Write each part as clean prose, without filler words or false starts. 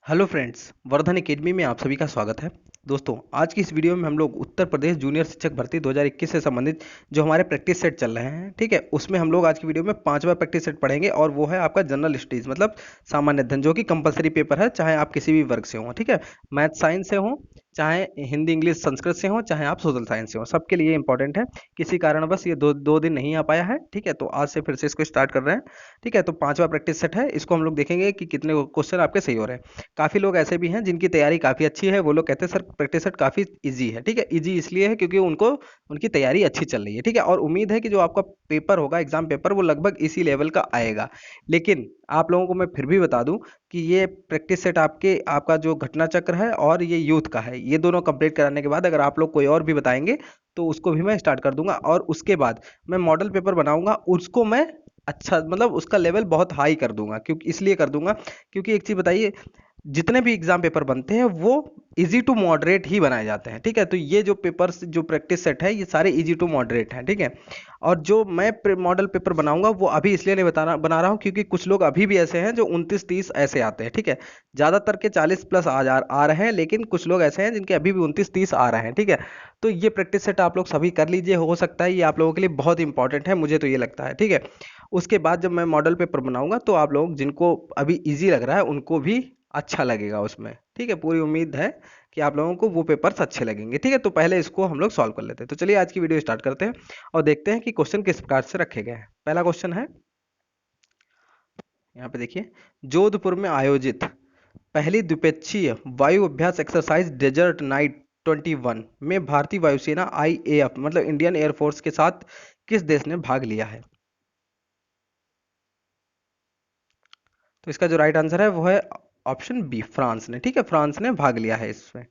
Hello friends, Vardhan academy में आप सभी का स्वागत है। दोस्तों, आज की इस वीडियो में हम लोग उत्तर प्रदेश जूनियर शिक्षक भर्ती 2021 से संबंधित जो हमारे प्रैक्टिस सेट चल रहे हैं, ठीक है, उसमें हम लोग आज की वीडियो में पांचवा प्रैक्टिस सेट पढ़ेंगे और वो है आपका जनरल स्टडीज मतलब सामान्य अध्ययन, जो कि कंपलसरी पेपर है, चाहे आप किसी भी वर्ग से हो, ठीक है, मैथ साइंस से हो, चाहे हिंदी इंग्लिश संस्कृत से हो, चाहे आप सोशल साइंस से हो, सबके लिए इंपॉर्टेंट है। किसी कारणवश ये दो दिन नहीं आ पाया है, ठीक है, तो आज से फिर से इसको स्टार्ट कर रहे हैं। ठीक है, तो पांचवा प्रैक्टिस सेट है, इसको हम लोग देखेंगे कि कितने क्वेश्चन आपके सही हो रहे हैं। काफ़ी लोग ऐसे भी हैं जिनकी तैयारी काफ़ी अच्छी है, वो लोग कहते हैं सर प्रैक्टिस सेट काफ़ी इजी है। ठीक है, इजी इसलिए है क्योंकि उनको उनकी तैयारी अच्छी चल रही है। ठीक है, और उम्मीद है कि जो आपका पेपर होगा, एग्जाम पेपर, वो लगभग इसी लेवल का आएगा। लेकिन आप लोगों को मैं फिर भी बता दूं कि ये प्रैक्टिस सेट आपका जो घटना चक्र है और ये यूथ का है, ये दोनों कंप्लीट कराने के बाद अगर आप लोग कोई और भी बताएंगे तो उसको भी मैं स्टार्ट कर दूंगा, और उसके बाद मैं मॉडल पेपर बनाऊंगा, उसको मैं अच्छा मतलब उसका लेवल बहुत हाई कर दूंगा। क्योंकि इसलिए कर दूंगा क्योंकि एक चीज़ बताइए, जितने भी एग्जाम पेपर बनते हैं वो इजी टू मॉडरेट ही बनाए जाते हैं। ठीक है, तो ये जो पेपर्स जो प्रैक्टिस सेट है, ये सारे इजी टू मॉडरेट हैं। ठीक है, और जो मैं मॉडल पेपर बनाऊंगा वो अभी इसलिए नहीं बना रहा हूँ क्योंकि कुछ लोग अभी भी ऐसे हैं जो 29-30 ऐसे आते हैं। ठीक है, ज़्यादातर के 40 प्लस आ रहे हैं, लेकिन कुछ लोग ऐसे हैं जिनके अभी भी 29-30 आ रहे हैं। ठीक है, तो ये प्रैक्टिस सेट आप लोग सभी कर लीजिए, हो सकता है ये आप लोगों के लिए बहुत इंपॉर्टेंट है, मुझे तो ये लगता है। ठीक है, उसके बाद जब मैं मॉडल पेपर बनाऊंगा तो आप लोग जिनको अभी इजी लग रहा है उनको भी अच्छा लगेगा उसमें। ठीक है, पूरी उम्मीद है कि आप लोगों को वो पेपर्स अच्छे लगेंगे। ठीक है, तो पहले इसको हम लोग सॉल्व कर लेते हैं। तो चलिए आज की वीडियो स्टार्ट करते हैं और देखते हैं कि क्वेश्चन किस प्रकार से रखे गए हैं। पहला क्वेश्चन है, यहाँ पे देखिए, जोधपुर में आयोजित पहली द्विपक्षीय वायु अभ्यास एक्सरसाइज डेजर्ट नाइट 21 में भारतीय वायुसेना IAF मतलब इंडियन एयरफोर्स के साथ किस देश ने भाग लिया है? तो इसका जो राइट आंसर है वो है ऑप्शन बी, फ्रांस ने। ठीक है, फ्रांस ने भाग लिया है इसमें।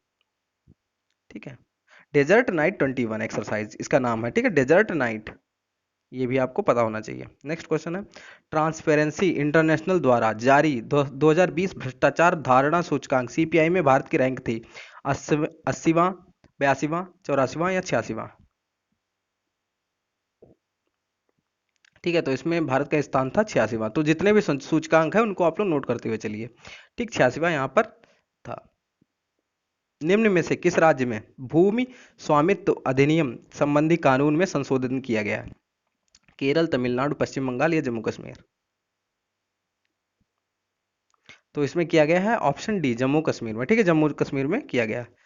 ठीक है, डेजर्ट नाइट 21 एक्सरसाइज इसका नाम है। ठीक है, डेजर्ट नाइट, ये भी आपको पता होना चाहिए। नेक्स्ट क्वेश्चन है, ट्रांसपेरेंसी इंटरनेशनल द्वारा जारी 2020 भ्रष्टाचार धारणा सूचकांक CPI में भारत की रैंक थी 80वां, 82वां, 84वां या 86वां? ठीक है, तो इसमें भारत का स्थान था 86वां। तो जितने भी सूचकांक है उनको आप लोग नोट करते हुए चलिए। ठीक, 86वां यहाँ पर था। निम्न में से किस राज्य में भूमि स्वामित्व अधिनियम संबंधी कानून में संशोधन किया गया है? केरल, तमिलनाडु, पश्चिम बंगाल या जम्मू कश्मीर? तो इसमें किया गया है ऑप्शन डी, जम्मू कश्मीर में। ठीक है, जम्मू कश्मीर में किया गया है।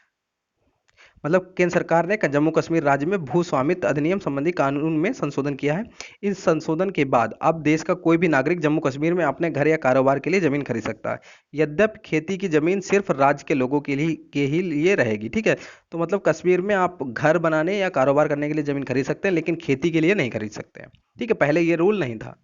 मतलब केंद्र सरकार ने जम्मू कश्मीर राज्य में भू स्वामित्व अधिनियम संबंधी कानून में संशोधन किया है। इस संशोधन के बाद अब देश का कोई भी नागरिक जम्मू कश्मीर में अपने घर या कारोबार के लिए जमीन खरीद सकता है। यद्यपि खेती की जमीन सिर्फ राज्य के लोगों के ही लिए रहेगी। ठीक है, तो मतलब कश्मीर में आप घर बनाने या कारोबार करने के लिए जमीन खरीद सकते हैं, लेकिन खेती के लिए नहीं खरीद सकते हैं। ठीक है, पहले ये रूल नहीं था।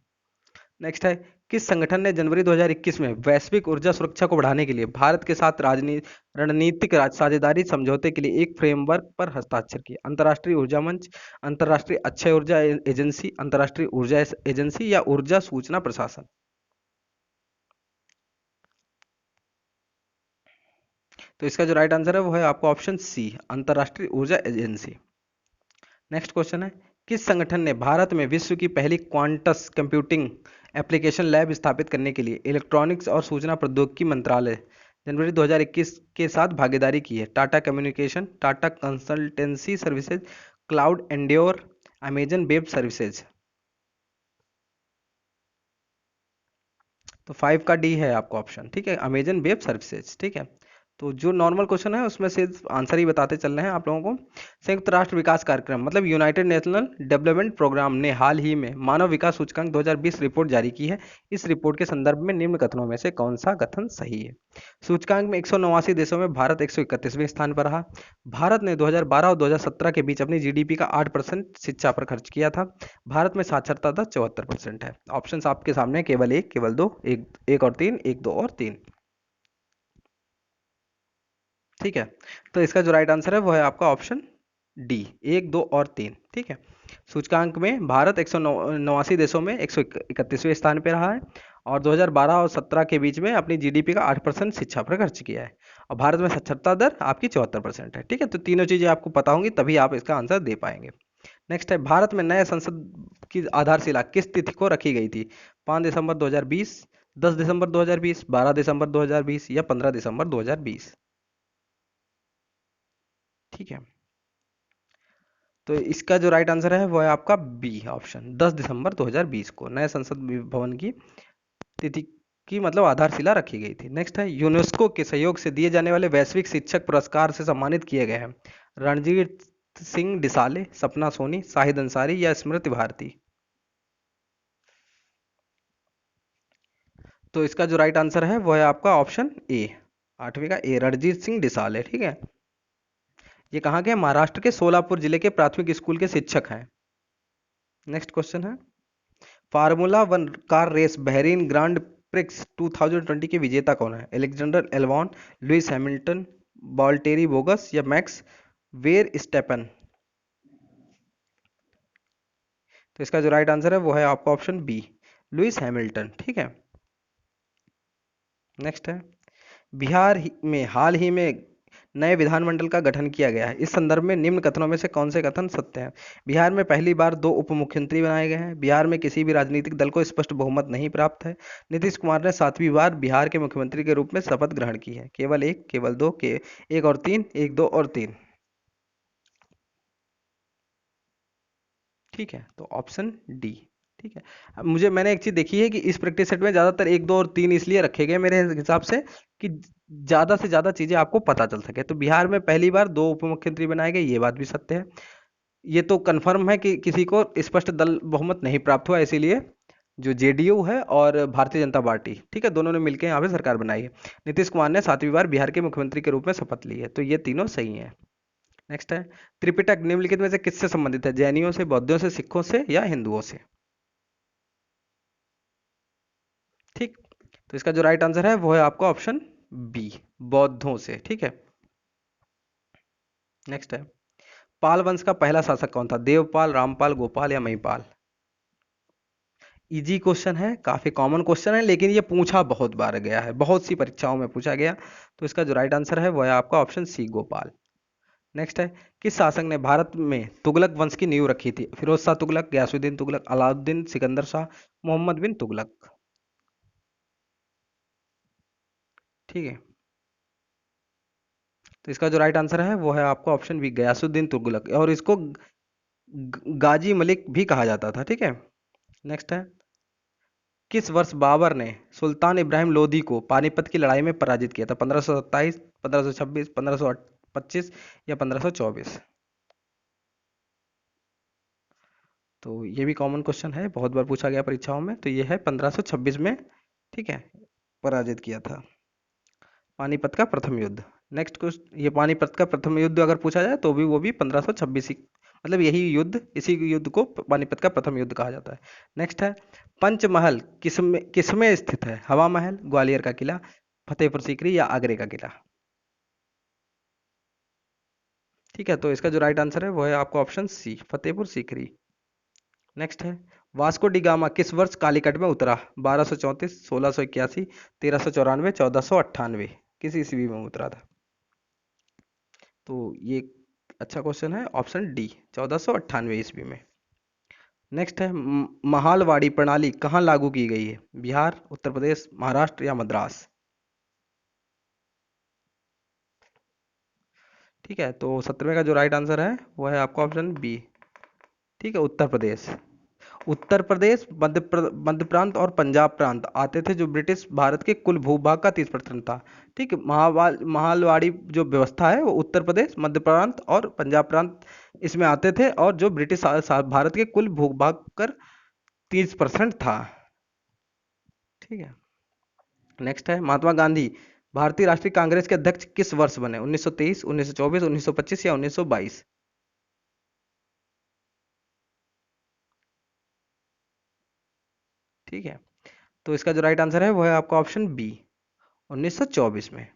नेक्स्ट है, किस संगठन ने जनवरी 2021 में वैश्विक ऊर्जा सुरक्षा को बढ़ाने के लिए भारत के साथ रणनीतिक साझेदारी समझौते के लिए एक फ्रेमवर्क पर हस्ताक्षर किए? अंतर्राष्ट्रीय ऊर्जा मंच, अंतर्राष्ट्रीय अक्षय ऊर्जा एजेंसी, अंतर्राष्ट्रीय ऊर्जा एजेंसी या ऊर्जा सूचना प्रशासन? तो इसका जो राइट आंसर है वो है आपका ऑप्शन सी, अंतर्राष्ट्रीय ऊर्जा एजेंसी। नेक्स्ट क्वेश्चन है, किस संगठन ने भारत में विश्व की पहली क्वांटस कंप्यूटिंग एप्लीकेशन लैब स्थापित करने के लिए इलेक्ट्रॉनिक्स और सूचना प्रौद्योगिकी मंत्रालय जनवरी 2021 के साथ भागीदारी की है? Tata communication, Tata consultancy services, cloud endure, Amazon web services? तो 5 का डी है आपका ऑप्शन। ठीक है, अमेजन वेब सर्विसेज। ठीक है, तो जो नॉर्मल क्वेश्चन है उसमें से आंसर ही बताते चल रहे हैं आप लोगों को। संयुक्त राष्ट्र विकास कार्यक्रम मतलब यूनाइटेड नेशनल डेवलपमेंट प्रोग्राम ने हाल ही में मानव विकास सूचकांक 2020 रिपोर्ट जारी की है। इस रिपोर्ट के संदर्भ में निम्न कथनों में से कौन सा कथन सही है? सूचकांक में 189 देशों में भारत 131वें स्थान पर रहा। भारत ने 2012 और 2017 के बीच अपनी GDP का 8% शिक्षा पर खर्च किया था। भारत में साक्षरता दर 74% है। ऑप्शंस आपके सामने, केवल एक, केवल दो, एक एक और तीन, एक, दो और तीन। ठीक है, तो इसका जो राइट आंसर है वो है आपका ऑप्शन डी, एक, दो और तीन। ठीक है, सूचकांक में भारत 189 देशों में 131वें स्थान पे रहा है और 2012 और 17 के बीच में अपनी GDP का 8% शिक्षा पर खर्च किया है, और भारत में साक्षरता दर आपकी 74% है। ठीक है, तो तीनों चीजें आपको पता होंगी तभी आप इसका आंसर दे पाएंगे। नेक्स्ट है, भारत में नए संसद की आधारशिला किस तिथि को रखी गई थी? 5 दिसंबर 2020, 10 दिसंबर 2020, 12 दिसंबर 2020 या 15 दिसंबर 2020। ठीक है, तो इसका जो राइट आंसर है वो है आपका बी ऑप्शन, 10 दिसंबर 2020 को नए संसद भवन की तिथि की मतलब आधारशिला रखी गई थी। नेक्स्ट है, यूनेस्को के सहयोग से दिए जाने वाले वैश्विक शिक्षक पुरस्कार से सम्मानित किए गए हैं रणजीत सिंह डिसाले, सपना सोनी, शाहिद अंसारी या स्मृति भारती। तो इसका जो राइट आंसर है वो है आपका ऑप्शन ए, 8वीं का ए, रणजीत सिंह डिसाले। ठीक है, ये कहाँ के? महाराष्ट्र के सोलापुर जिले के प्राथमिक स्कूल के शिक्षक हैं। नेक्स्ट क्वेश्चन है, formula one car race Bahrain grand prix 2020 के विजेता कौन है? Alexander Albon, Lewis Hamilton, Valtteri Bottas या मैक्स वेर स्टेपन। तो इसका जो राइट आंसर है वो है आपका ऑप्शन बी, लुइस हैमिल्टन। ठीक है, नेक्स्ट है, में हाल ही में नए विधानमंडल का गठन किया गया है, इस संदर्भ में निम्न कथनों में से कौन से कथन सत्य हैं? बिहार में पहली बार 2 उप मुख्यमंत्री बनाए गए हैं, बिहार में किसी भी राजनीतिक दल को स्पष्ट बहुमत नहीं प्राप्त है, नीतीश कुमार ने 7वीं बार बिहार के मुख्यमंत्री के रूप में शपथ ग्रहण की है, केवल एक, केवल दो, के एक और तीन, एक, दो और तीन। ठीक है, तो ऑप्शन डी। ठीक है, अब मैंने एक चीज देखी है कि इस प्रैक्टिस सेट में ज्यादातर एक, दो और तीन इसलिए रखे गए मेरे हिसाब से कि ज्यादा से ज्यादा चीजें आपको पता चल सके। तो बिहार में पहली बार 2 उप मुख्यमंत्री बनाए गए, ये बात भी सत्य है। ये तो कंफर्म है कि किसी को स्पष्ट दल बहुमत नहीं प्राप्त हुआ, इसीलिए जो जेडीयू है और भारतीय जनता पार्टी, ठीक है, दोनों ने मिलकर यहाँ पे सरकार बनाई है। नीतीश कुमार ने 7वीं बार बिहार के मुख्यमंत्री के रूप में शपथ ली है, तो ये तीनों सही है। नेक्स्ट है, त्रिपिटक निम्नलिखित में से किससे संबंधित है? जैनियों से, बौद्धों से, सिखों से या हिंदुओं से? ठीक, तो इसका जो राइट आंसर है वो है आपका ऑप्शन बी, बौद्धों से। ठीक है, नेक्स्ट है, पाल वंश का पहला शासक कौन था? देवपाल, रामपाल, गोपाल या महिपाल? इजी क्वेश्चन है, काफी कॉमन क्वेश्चन है, लेकिन ये पूछा बहुत बार गया है, बहुत सी परीक्षाओं में पूछा गया। तो इसका जो राइट आंसर है वो है आपका ऑप्शन सी, गोपाल। नेक्स्ट है, किस शासक ने भारत में तुगलक वंश की नींव रखी थी? फिरोज शाह तुगलक, गयासुद्दीन तुगलक, अलाउद्दीन, सिकंदर शाह, मोहम्मद बिन तुगलक। ठीक है, तो इसका जो राइट आंसर है वो है आपका ऑप्शन बी, गयासुद्दीन तुगलक, और इसको गाजी मलिक भी कहा जाता था। ठीक है, नेक्स्ट है, किस वर्ष बाबर ने सुल्तान इब्राहिम लोदी को पानीपत की लड़ाई में पराजित किया था? 1527, 1526, 1525 या 1524? तो ये भी कॉमन क्वेश्चन है, बहुत बार पूछा गया परीक्षाओं में। तो ये है 1526 में, ठीक है, पराजित किया था पानीपत का प्रथम युद्ध। नेक्स्ट क्वेश्चन, ये पानीपत का प्रथम युद्ध अगर पूछा जाए तो भी वो भी 1526 मतलब यही युद्ध, इसी युद्ध को पानीपत का प्रथम युद्ध कहा जाता है। नेक्स्ट है, पंचमहल किसमें स्थित है? हवा महल, ग्वालियर का किला, फतेहपुर सीकरी या आगरे का किला? ठीक है, तो इसका जो राइट आंसर है वो है आपका option C, Fatehpur Sikri. Next है, वास्को डी गामा किस वर्ष कालीकट में उतरा? 1234, 1681, 1394, 1498? किस ईस्वी में उतरा था? तो ये अच्छा क्वेश्चन है, ऑप्शन डी, 1498 ईस्वी में। नेक्स्ट है, महालवाड़ी प्रणाली कहाँ लागू की गई है? बिहार, उत्तर प्रदेश, महाराष्ट्र या मद्रास? ठीक है, तो 17वें का जो राइट आंसर है वो है आपका ऑप्शन बी। ठीक है, उत्तर प्रदेश। उत्तर प्रदेश, मध्य प्रांत और पंजाब प्रांत आते थे, जो ब्रिटिश भारत के कुल भूभाग का 30% था। ठीक है, महालवाड़ी जो व्यवस्था है वो उत्तर प्रदेश, मध्य प्रांत और पंजाब प्रांत इसमें आते थे, और जो ब्रिटिश भारत के कुल भूभाग कर 30% था। ठीक है, नेक्स्ट है, महात्मा गांधी भारतीय राष्ट्रीय कांग्रेस के अध्यक्ष किस वर्ष बने? 1923, 1924, 1925 या 1922? ठीक है, तो इसका जो राइट आंसर है वो है आपका ऑप्शन बी, 1924 में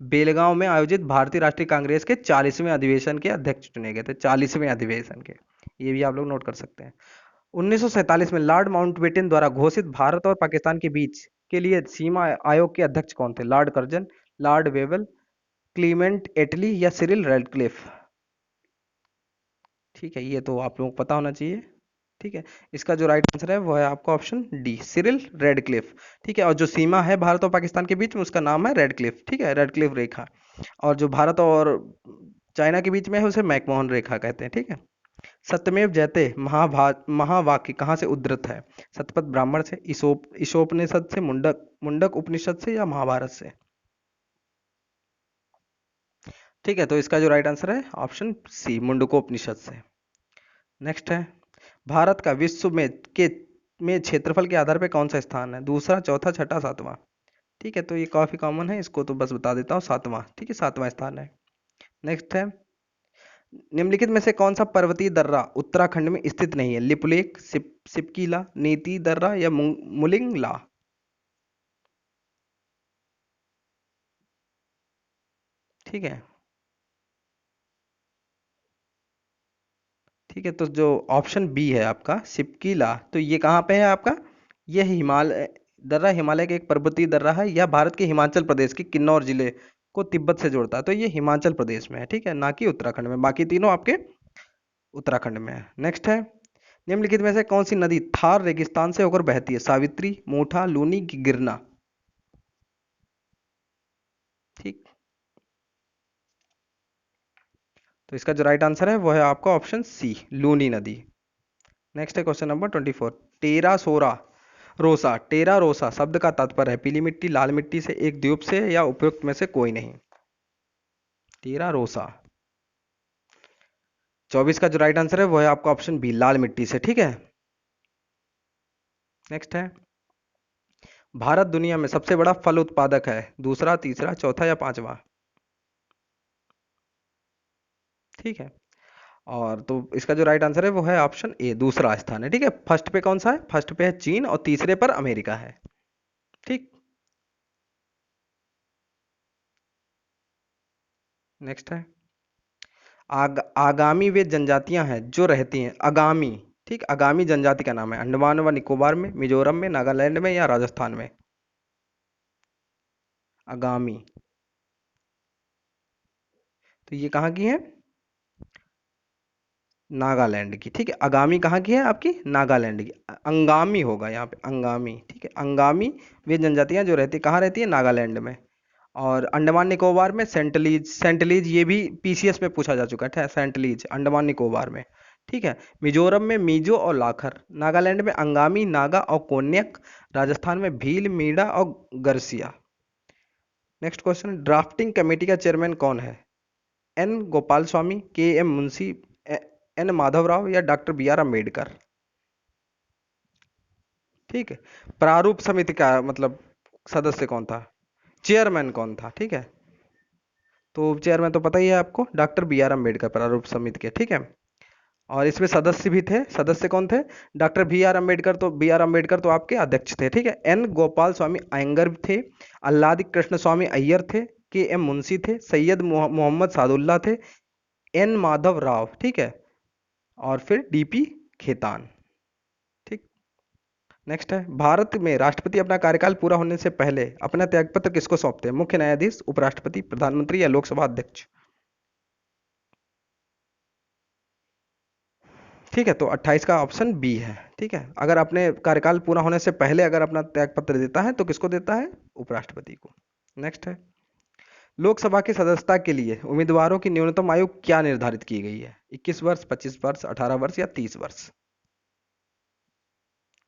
बेलगांव में आयोजित भारतीय राष्ट्रीय कांग्रेस के 40वें अधिवेशन के अध्यक्ष चुने गए थे, 40वें अधिवेशन के, ये भी आप लोग नोट कर सकते हैं। 1947 में लॉर्ड माउंटबेटन द्वारा घोषित भारत और पाकिस्तान के बीच के लिए सीमा आयोग के अध्यक्ष कौन थे? Lord Curzon, Lord Wavell, Clement Attlee या सिरिल रेडक्लिफ? ठीक है, ये तो आप लोगों को पता होना चाहिए। ठीक है, इसका जो राइट आंसर है वो है आपका ऑप्शन डी, सिरिल रेडक्लिफ। ठीक है, और जो सीमा है भारत और पाकिस्तान के बीच में उसका नाम है रेडक्लिफ। ठीक है, रेडक्लिफ रेखा। और जो भारत और चाइना के बीच में है उसे मैकमोहन रेखा कहते हैं। ठीक है, सत्यमेव जयते महावाक्य कहाँ से उद्धृत है? शतपथ ब्राह्मण से, ईशोपनिषद से, मुंडक मुंडक उपनिषद से, या महाभारत से? ठीक है, तो इसका जो राइट आंसर है ऑप्शन सी, मुंडकोपनिषद से। नेक्स्ट है, भारत का विश्व में क्षेत्रफल के आधार पर कौन सा स्थान है? दूसरा, चौथा, छठा, सातवां? ठीक है, तो ये काफी कॉमन है, इसको तो बस बता देता हूँ, सातवां। ठीक है, सातवां स्थान है। नेक्स्ट है, निम्नलिखित में से कौन सा पर्वतीय दर्रा उत्तराखंड में स्थित नहीं है? लिपुलेख, सिपकीला, नीति दर्रा, या मुलिंगला? ठीक है। ठीक है, तो जो ऑप्शन बी है आपका सिपकीला, तो ये कहाँ पे है आपका? ये हिमालय दर्रा, हिमालय के एक पर्वतीय दर्रा है। यह भारत के हिमाचल प्रदेश के किन्नौर जिले को तिब्बत से जोड़ता है, तो ये हिमाचल प्रदेश में है। ठीक है, ना कि उत्तराखंड में। बाकी तीनों आपके उत्तराखंड में है। नेक्स्ट है, निम्नलिखित में से कौन सी नदी थार रेगिस्तान से होकर बहती है? सावित्री, मोठा, लूनी की गिरना? ठीक, तो इसका जो राइट आंसर है वो है आपका ऑप्शन सी, लूनी नदी। नेक्स्ट है क्वेश्चन नंबर 24, टेरा सोरा रोसा, टेरा रोसा शब्द का तात्पर्य है पीली मिट्टी, लाल मिट्टी से, एक द्वीप से, या उपयुक्त में से कोई नहीं? टेरा रोसा। 24 का जो राइट आंसर है वो है आपका ऑप्शन बी, लाल मिट्टी से। ठीक है, नेक्स्ट है, भारत दुनिया में सबसे बड़ा फल उत्पादक है? दूसरा, तीसरा, चौथा, या पांचवा? ठीक है, और तो इसका जो राइट आंसर है वो है ऑप्शन ए, दूसरा स्थान है। ठीक है, फर्स्ट पे कौन सा है? फर्स्ट पे है चीन और तीसरे पर अमेरिका है। ठीक, नेक्स्ट है, आगामी वे जनजातियां हैं जो रहती हैं, आगामी, ठीक, आगामी जनजाति का नाम है, अंडमान व निकोबार में, मिजोरम में, नागालैंड में, या राजस्थान में? आगामी, तो ये कहाँ की है? नागालैंड की। ठीक है, आगामी कहाँ की है आपकी? नागालैंड की। अंगामी होगा यहाँ पे, अंगामी। ठीक है, अंगामी वे जनजातियां जो रहती, कहाँ रहती है? नागालैंड में। और अंडमान निकोबार में सेंटलीज, सेंटलीज ये भी पीसीएस में पूछा जा चुका है, सेंटलीज अंडमान निकोबार में। ठीक है, मिजोरम में मीजो और लाखर, नागालैंड में अंगामी, नागा और कोन्यक, राजस्थान में भील, मीणा और Garasia. Next question, drafting committee का चेयरमैन कौन है? एन गोपाल स्वामी, के एम मुंशी, एन माधव राव, या डॉक्टर बी आर अम्बेडकर? ठीक है, प्रारूप समिति का मतलब सदस्य कौन था? चेयरमैन कौन था? ठीक है, तो चेयरमैन तो पता ही है आपको, डॉक्टर बी आर अम्बेडकर, प्रारूप समिति के। ठीक है, और इसमें सदस्य भी थे, सदस्य कौन थे? डॉक्टर बी आर अम्बेडकर, तो बी आर अम्बेडकर तो आपके अध्यक्ष थे। ठीक है, एन गोपाल स्वामी अयंगर थे, अल्लादी कृष्ण स्वामी अय्यर थे, के एम मुंशी थे, सैयद मोहम्मद सादुल्ला थे, एन माधव राव, ठीक है, और फिर डीपी खेतान। ठीक, नेक्स्ट है, भारत में राष्ट्रपति अपना कार्यकाल पूरा होने से पहले अपना त्यागपत्र किसको सौंपते हैं? मुख्य न्यायाधीश, उपराष्ट्रपति, प्रधानमंत्री, या लोकसभा अध्यक्ष? ठीक है, तो 28 का ऑप्शन बी है। ठीक है, अगर अपने कार्यकाल पूरा होने से पहले अगर अपना त्यागपत्र देता है तो किसको देता है? उपराष्ट्रपति को। नेक्स्ट है, लोकसभा की सदस्यता के लिए उम्मीदवारों की न्यूनतम आयु क्या निर्धारित की गई है? 21 वर्ष, 25 वर्ष, 18 वर्ष, या 30 वर्ष?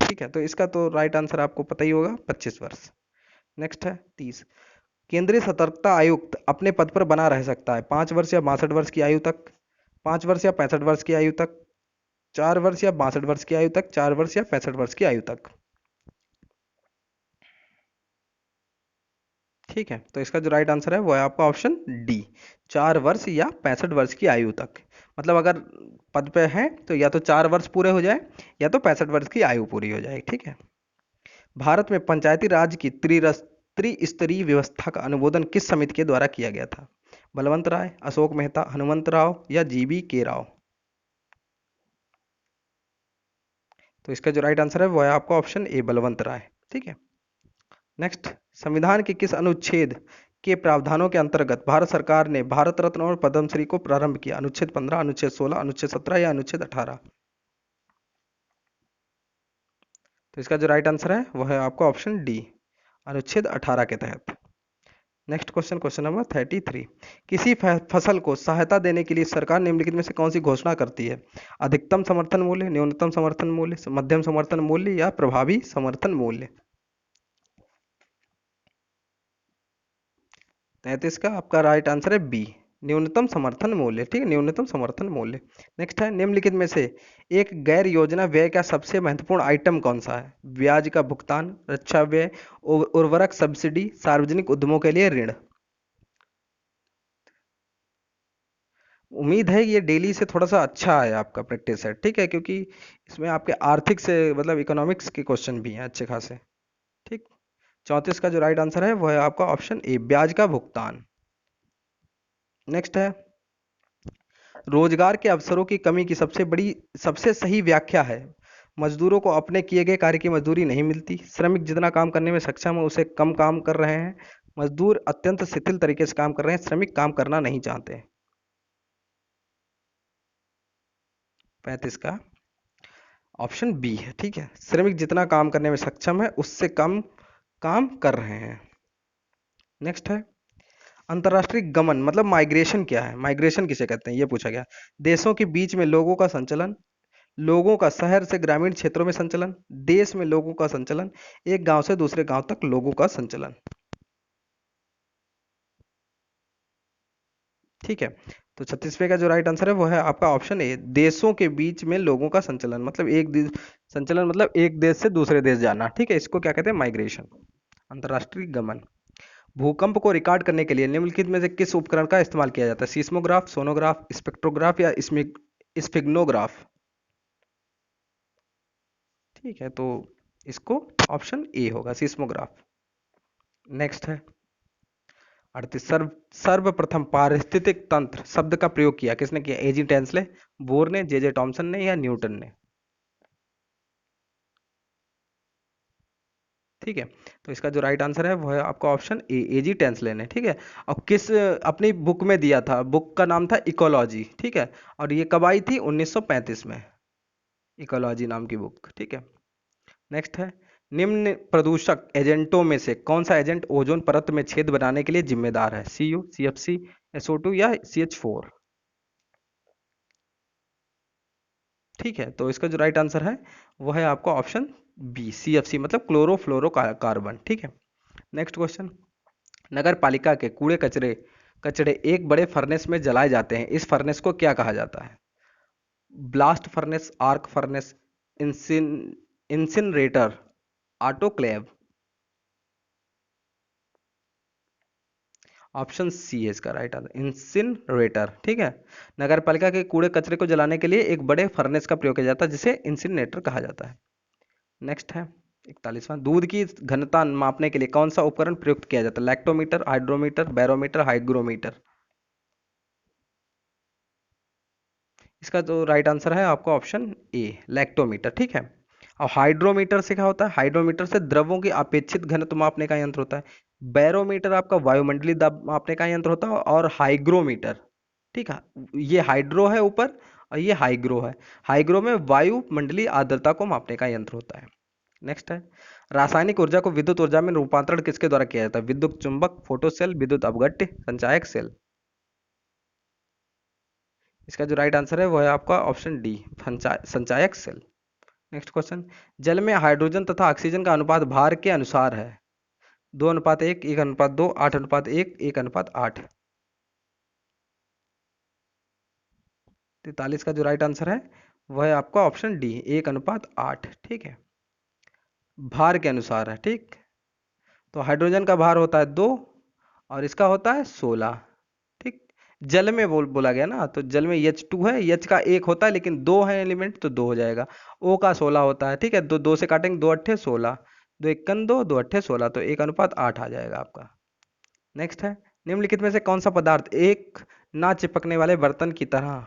ठीक है, तो इसका तो राइट आंसर आपको पता ही होगा, 25 वर्ष। नेक्स्ट है 30, केंद्रीय सतर्कता आयुक्त अपने पद पर बना रह सकता है 5 वर्ष या 62 वर्ष की आयु तक, 5 वर्ष या 65 वर्ष की आयु तक, 4 वर्ष या 62 वर्ष की आयु तक, 4 वर्ष या 65 वर्ष की आयु तक? ठीक है, तो इसका जो राइट आंसर है वो है आपका ऑप्शन डी, 4 वर्ष या 65 वर्ष की आयु तक। मतलब अगर पद पे है तो या तो 4 वर्ष पूरे हो जाए या तो 65 वर्ष की आयु पूरी हो जाए। ठीक है, भारत में पंचायती राज की त्रिस्तरीय व्यवस्था का अनुमोदन किस समिति के द्वारा किया गया था? बलवंत राय, अशोक मेहता, हनुमंत राव, या जीबी के राव? तो इसका जो राइट आंसर है वो है आपका ऑप्शन ए, बलवंत राय। ठीक है, नेक्स्ट, संविधान के किस अनुच्छेद के प्रावधानों के अंतर्गत भारत सरकार ने भारत रत्न और पद्मश्री को प्रारंभ किया? अनुच्छेद 15, अनुच्छेद 16, अनुच्छेद 17, या अनुच्छेद 18? तो इसका जो राइट आंसर है वो है आपका ऑप्शन डी, अनुच्छेद 18 के तहत। Next question, question number 33। किसी फसल को सहायता देने के लिए सरकार निम्नलिखित में से कौन सी घोषणा करती है? अधिकतम समर्थन मूल्य, न्यूनतम समर्थन मूल्य, मध्यम समर्थन मूल्य या प्रभावी समर्थन मूल्य? 33 का आपका राइट आंसर है बी, न्यूनतम समर्थन मूल्य। ठीक है, न्यूनतम समर्थन मूल्य। नेक्स्ट है, निम्नलिखित में से एक गैर योजना व्यय का सबसे महत्वपूर्ण आइटम कौन सा है? ब्याज का भुगतान, रक्षा व्यय, उर्वरक सब्सिडी, सार्वजनिक उद्यमों के लिए ऋण। उम्मीद है ये डेली से थोड़ा सा अच्छा है आपका प्रैक्टिस सेट, ठीक है, क्योंकि इसमें आपके आर्थिक से मतलब इकोनॉमिक्स के क्वेश्चन भी हैं अच्छे खासे। ठीक, 34 का जो राइट आंसर है वो है आपका ऑप्शन ए, ब्याज का भुगतान। नेक्स्ट है, रोजगार के अवसरों की कमी की सबसे सही व्याख्या है? मजदूरों को अपने किए गए कार्य की मजदूरी नहीं मिलती, श्रमिक जितना काम करने में सक्षम है उसे कम काम कर रहे हैं, मजदूर अत्यंत शिथिल तरीके से काम कर रहे हैं, श्रमिक काम करना नहीं चाहते। 35 का ऑप्शन बी है। ठीक है, श्रमिक जितना काम करने में सक्षम है उससे कम काम कर रहे हैं। नेक्स्ट है, अंतरराष्ट्रीय गमन मतलब माइग्रेशन क्या है? माइग्रेशन किसे कहते हैं ये पूछा गया। देशों के बीच में लोगों का संचलन, लोगों का शहर से ग्रामीण क्षेत्रों में संचलन, देश में लोगों का संचलन, एक गांव से दूसरे गांव तक लोगों का संचलन। ठीक है, तो 36वें का जो राइट आंसर है वो है आपका ऑप्शन ए, देशों के बीच में लोगों का संचलन, मतलब संचलन मतलब एक देश से दूसरे देश जाना। ठीक है, इसको क्या कहते हैं? माइग्रेशन, अंतरराष्ट्रीय गमन। भूकंप को रिकॉर्ड करने के लिए निम्नलिखित में से किस उपकरण का इस्तेमाल किया जाता है? सीस्मोग्राफ, सोनोग्राफ, स्पेक्ट्रोग्राफ या स्फिग्नोग्राफ? ठीक है, तो इसको ऑप्शन ए होगा, सीस्मोग्राफ। नेक्स्ट है 38, सर्वप्रथम पारिस्थितिक तंत्र शब्द का प्रयोग किया किसने किया? एजी टेंसले, बोर ने, जे जे टॉमसन ने या न्यूटन ने? ठीक है, तो इसका जो राइट आंसर है वो है आपका ऑप्शन ए, एजी टेंसले ने। ठीक है, और किस अपनी बुक में दिया था? बुक का नाम था इकोलॉजी। ठीक है, और ये कब आई थी? 1935 में, इकोलॉजी नाम की बुक। ठीक है, नेक्स्ट है, निम्न प्रदूषक एजेंटों में से कौन सा एजेंट ओजोन परत में छेद बनाने के लिए जिम्मेदार है? सीयू, सीएफसी, एसओ2 या सीएच4? ठीक है, तो इसका जो राइट आंसर है वो है आपका ऑप्शन बी, सीएफसी मतलब क्लोरोफ्लोरोकार्बन। ठीक है, नेक्स्ट क्वेश्चन, नगर पालिका के कूड़े कचरे कचड़े एक बड़े फर्नेस में जलाए जाते हैं, इस फर्नेस को क्या कहा जाता है? ब्लास्ट फर्नेस, आर्क फर्नेस, इंसिन इंसिनरेटर, ऑटोक्लेव? ऑप्शन सी है इसका राइट आंसर, इंसिनरेटर। ठीक है, नगर पालिका के कूड़े कचरे को जलाने के लिए एक बड़े फर्नेस का प्रयोग किया जाता है जिसे इंसिनरेटर कहा जाता है। नेक्स्ट है 41वां, दूध की घनता मापने के लिए कौन सा उपकरण प्रयुक्त किया जाता है? Lactometer, hydrometer, barometer, hygrometer? इसका जो राइट आंसर है आपका ऑप्शन ए, लैक्टोमीटर। ठीक है, और हाइड्रोमीटर से क्या होता है? हाइड्रोमीटर से द्रवों की अपेक्षित घनत्व मापने का यंत्र होता है। बैरोमीटर आपका वायुमंडलीय दाब मापने का यंत्र होता है, और हाइग्रोमीटर, ठीक है, ये हाइड्रो है ऊपर और ये हाइग्रो है, हाइग्रो में वायुमंडलीय आर्द्रता को मापने का यंत्र होता है। नेक्स्ट है, रासायनिक ऊर्जा को विद्युत ऊर्जा में रूपांतरण किसके द्वारा किया जाता है? विद्युत चुंबक, फोटो सेल, विद्युत अपघट्य, संचायक सेल? इसका जो राइट आंसर है वो है आपका ऑप्शन डी, संचायक सेल। नेक्स्ट क्वेश्चन, जल में हाइड्रोजन तथा ऑक्सीजन का अनुपात भार के अनुसार है? 2:1, 1:2, 8:1, 1:8? 43 का जो राइट आंसर है वह है आपका ऑप्शन डी, 1:8। ठीक है, भार के अनुसार है। ठीक, तो हाइड्रोजन का भार होता है 2 और इसका होता है 16। ठीक, जल में बोला गया ना, तो जल में H2 है, H का 1 होता है लेकिन 2 है एलिमेंट तो 2 हो जाएगा। O का 16 होता है। ठीक है, दो दो से काटेंगे, 2 × 8 = 16, 2 × 1 = 2, 2 × 8 = 16, तो 1:8 आ जाएगा आपका। नेक्स्ट है, निम्नलिखित में से कौन सा पदार्थ एक ना चिपकने वाले बर्तन की तरह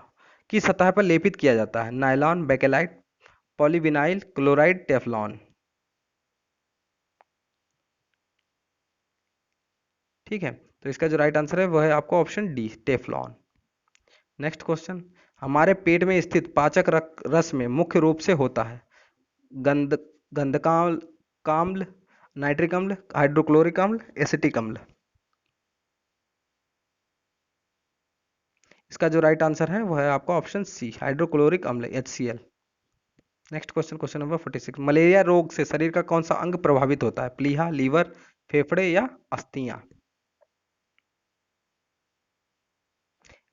की सतह पर लेपित किया जाता है? Nylon, bakelite, polyvinyl chloride, Teflon? ठीक है, तो इसका जो राइट आंसर है वह है आपका option D, Teflon. Next question, हमारे पेट में स्थित पाचक रस में मुख्य रूप से होता है गंध गंधकाम्ल, काम्ल, नाइट्रिक अम्ल, हाइड्रोक्लोरिक अम्ल, एसिटिक अम्ल। इसका जो राइट आंसर है वो है आपका ऑप्शन सी, हाइड्रोक्लोरिक अम्ल, HCl। Next question, question number 46। Malaria रोग से शरीर का कौन सा अंग प्रभावित होता है? प्लीहा, लीवर, फेफड़े या अस्थियां?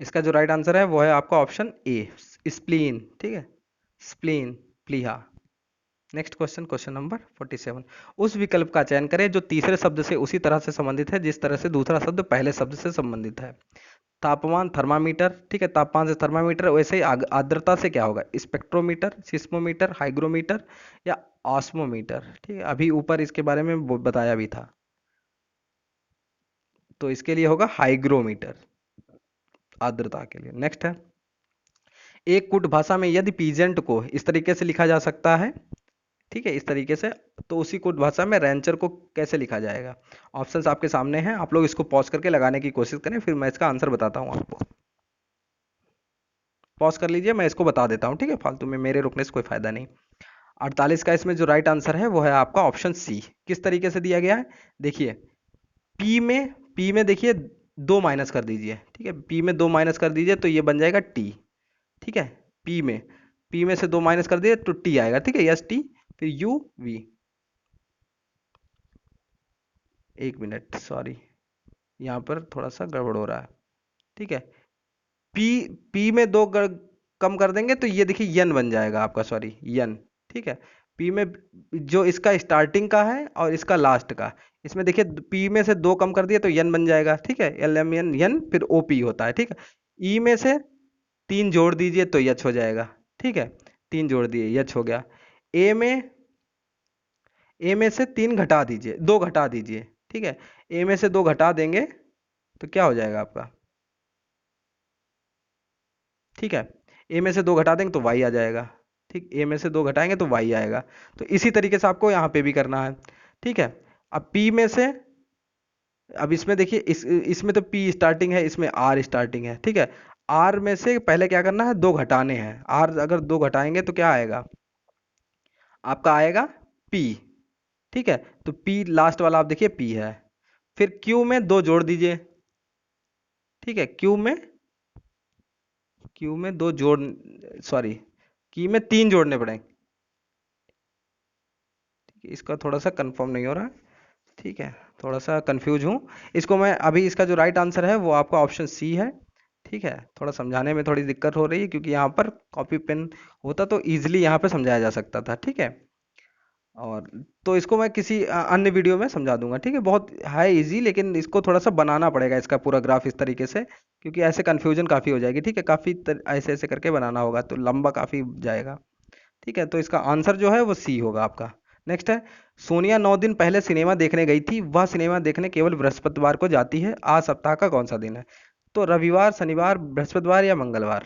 इसका जो राइट आंसर है वो है आपका ऑप्शन ए, स्प्लीन। ठीक है, स्प्लीन, प्लीहा। Next question, question number 47। उस विकल्प का चयन करें जो तीसरे शब्द से उसी तरह से संबंधित है जिस तरह से दूसरा शब्द पहले शब्द से संबंधित है। तापमान, थर्मामीटर। ठीक है, तापमान से थर्मामीटर। वैसे ही आर्द्रता से क्या होगा? स्पेक्ट्रोमीटर, सिस्मोमीटर, हाइग्रोमीटर या ऑस्मोमीटर। ठीक है, अभी ऊपर इसके बारे में बताया भी था, तो इसके लिए होगा हाइग्रोमीटर, आर्द्रता के लिए। नेक्स्ट है, एक कुट भाषा में यदि पीजेंट को इस तरीके से लिखा जा सकता है, ठीक है, इस तरीके से, तो उसी कुट भाषा में रैंचर को कैसे लिखा जाएगा? ऑप्शंस आपके सामने हैं, आप लोग इसको पॉज करके लगाने की कोशिश करें, फिर मैं इसका आंसर बताता हूं आपको। पॉज कर लीजिए, मैं इसको बता देता हूं, ठीक है, फालतू में मेरे रुकने से कोई फायदा नहीं। 48 का इसमें जो राइट आंसर है वो है आपका ऑप्शन सी। किस तरीके से दिया गया है? देखिए, पी में देखिए 2 माइनस कर दीजिए। ठीक है, पी में 2 माइनस कर दीजिए तो ये बन जाएगा टी। ठीक है, पी में से 2 माइनस कर दिए तो टी आएगा। ठीक है, यस टी, फिर यू वी। एक मिनट, सॉरी, यहाँ पर थोड़ा सा गड़बड़ हो रहा है। ठीक है, पी पी में कम कर देंगे तो ये देखिए यन बन जाएगा आपका, सॉरी, यन। ठीक है, पी में जो इसका स्टार्टिंग का है और इसका लास्ट का, इसमें देखिए पी में से 2 कम कर दिए तो यन बन जाएगा। ठीक है, एल एम एन यन, फिर ओ पी होता है। ठीक है, ई में से 3 जोड़ दीजिए तो यच हो जाएगा। ठीक है, 3 जोड़ दिए, यच हो गया। ए में ए में से 3 घटा दीजिए, 2 घटा दीजिए। ठीक है, ए में से 2 घटा देंगे तो क्या हो जाएगा आपका? ठीक है, ए में से 2 घटा देंगे तो वाई आ जाएगा। ठीक, ए में से 2 घटाएंगे तो वाई आएगा। तो इसी तरीके से आपको यहाँ पे भी करना है। ठीक है, अब पी में से, अब इसमें देखिए, इसमें तो पी स्टार्टिंग है, इसमें आर स्टार्टिंग है। ठीक है, आर में से पहले क्या करना है? 2 घटाने हैं। आर अगर 2 घटाएंगे तो क्या आएगा आपका? आएगा पी। ठीक है, तो पी लास्ट वाला आप देखिए पी है। फिर क्यू में 2 जोड़ दीजिए। ठीक है, क्यू में 2 जोड़, सॉरी, क्यू में 3 जोड़ने पड़ेंगे। ठीक है, इसका थोड़ा सा कंफर्म नहीं हो रहा है। ठीक है, थोड़ा सा कंफ्यूज हूँ। इसको मैं अभी, इसका जो राइट आंसर है वो आपका ऑप्शन सी है। ठीक है, थोड़ा समझाने में थोड़ी दिक्कत हो रही है क्योंकि यहाँ पर कॉपी पेन होता तो इजीली यहाँ पे समझाया जा सकता था। ठीक है, और तो इसको मैं किसी अन्य वीडियो में समझा दूंगा। ठीक है, बहुत है इजी, लेकिन इसको थोड़ा सा बनाना पड़ेगा, इसका पूरा ग्राफ इस तरीके से, क्योंकि ऐसे कन्फ्यूजन काफ़ी हो जाएगी। ठीक है, काफ़ी ऐसे ऐसे करके बनाना होगा तो लंबा काफ़ी जाएगा। ठीक है, तो इसका आंसर जो है वो सी होगा आपका। नेक्स्ट है, सोनिया 9 दिन पहले सिनेमा देखने गई थी, वह सिनेमा देखने केवल बृहस्पतिवार को जाती है, आज सप्ताह का कौन सा दिन है? तो रविवार, शनिवार, बृहस्पतिवार या मंगलवार?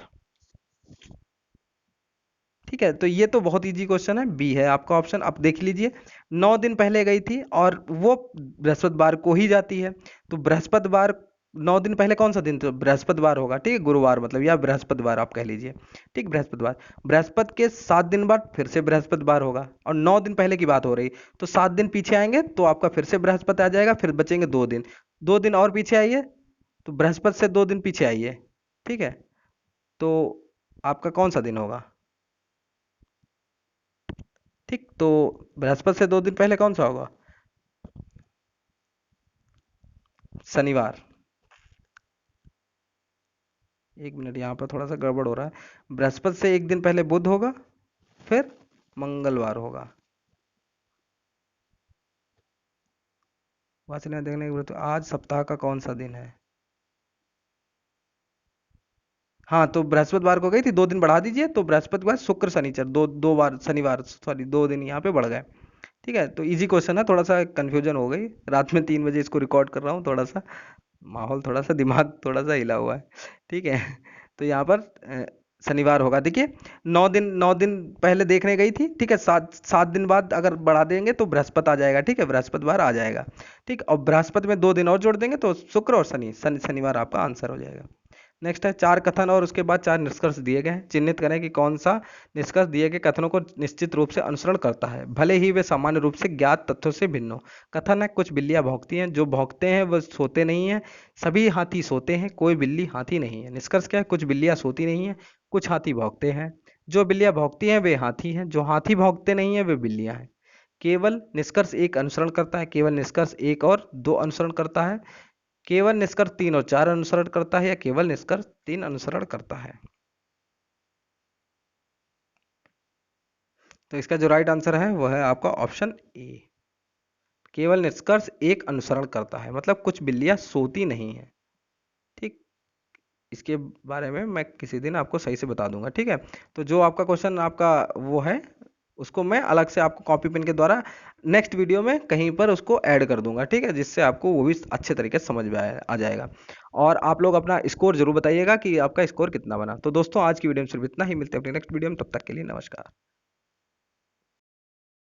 ठीक है, तो ये तो बहुत इजी क्वेश्चन है, बी है आपका ऑप्शन। आप देख लीजिए, 9 दिन पहले गई थी और वो बृहस्पतिवार को ही जाती है, तो बृहस्पतिवार 9 दिन पहले कौन सा दिन? तो बृहस्पतिवार होगा। ठीक है, गुरुवार मतलब, या बृहस्पतिवार आप कह लीजिए। ठीक, बृहस्पतिवार। बृहस्पति के 7 दिन बाद फिर से बृहस्पतिवार होगा, और 9 दिन पहले की बात हो रही, तो 7 दिन पीछे आएंगे तो आपका फिर से बृहस्पति आ जाएगा, फिर बचेंगे 2 दिन। 2 दिन और पीछे आइए, तो बृहस्पति से 2 दिन पीछे आइए। ठीक है, तो आपका कौन सा दिन होगा? ठीक, तो बृहस्पति से 2 दिन पहले कौन सा होगा? शनिवार। एक मिनट, यहाँ पर थोड़ा सा गड़बड़ हो रहा है। बृहस्पति से 1 दिन पहले बुध होगा, फिर मंगलवार होगा। वाचन देखने के बाद आज सप्ताह का कौन सा दिन है? हाँ, तो बृहस्पतिवार को गई थी, 2 दिन बढ़ा दीजिए, तो बृहस्पतिवार, शुक्र, शनिचर, दो दो बार शनिवार, सॉरी, 2 दिन यहाँ पे बढ़ गए। ठीक है, तो इजी क्वेश्चन है, थोड़ा सा कंफ्यूजन हो गई, रात में 3 बजे इसको रिकॉर्ड कर रहा हूँ, थोड़ा सा माहौल, थोड़ा सा दिमाग थोड़ा सा हिला हुआ है। ठीक है, तो यहाँ पर शनिवार होगा। देखिए, 9 दिन पहले देखने गई थी। ठीक है, 7 दिन बाद अगर बढ़ा देंगे तो बृहस्पति आ जाएगा। ठीक है, बृहस्पतिवार आ जाएगा। ठीक, और बृहस्पति में 2 दिन और जोड़ देंगे तो शुक्र और शनिवार आपका आंसर हो जाएगा। नेक्स्ट है 4 कथन और उसके बाद 4 निष्कर्ष दिए गए हैं। चिन्हित करें कि कौन सा निष्कर्ष दिए गए कथनों को निश्चित रूप से अनुसरण करता है, भले ही वे सामान्य रूप से ज्ञात तथ्यों से भिन्न हो। कथन है कुछ बिल्लियां भौंकती हैं, जो भौंकते हैं वह सोते नहीं हैं, सभी हाथी सोते हैं, कोई बिल्ली हाथी नहीं है। निष्कर्ष क्या है? कुछ बिल्लियां सोती नहीं हैं, कुछ हाथी भौंकते हैं, जो बिल्लियां भौंकती हैं वे हाथी हैं, जो हाथी भौंकते नहीं हैं वे बिल्लियां हैं। केवल निष्कर्ष एक अनुसरण करता है, केवल निष्कर्ष एक और दो अनुसरण करता है, केवल निष्कर्ष 3 और 4 अनुसरण करता है, या केवल निष्कर्ष 3 अनुसरण करता है। तो इसका जो राइट आंसर है वो है आपका ऑप्शन ए। केवल निष्कर्ष एक अनुसरण करता है, मतलब कुछ बिल्लियां सोती नहीं है। ठीक, इसके बारे में मैं किसी दिन आपको सही से बता दूंगा। ठीक है, तो जो आपका क्वेश्चन आपका वो है, उसको मैं अलग से आपको कॉपी पेन के द्वारा नेक्स्ट वीडियो में कहीं पर उसको ऐड कर दूंगा। ठीक है, जिससे आपको वो भी अच्छे तरीके से समझ में आ जाएगा। और आप लोग अपना स्कोर जरूर बताइएगा कि आपका स्कोर कितना बना। तो दोस्तों आज की वीडियो में सिर्फ इतना ही, मिलते हैं अपनी नेक्स्ट वीडियो में, तब तक के लिए नमस्कार।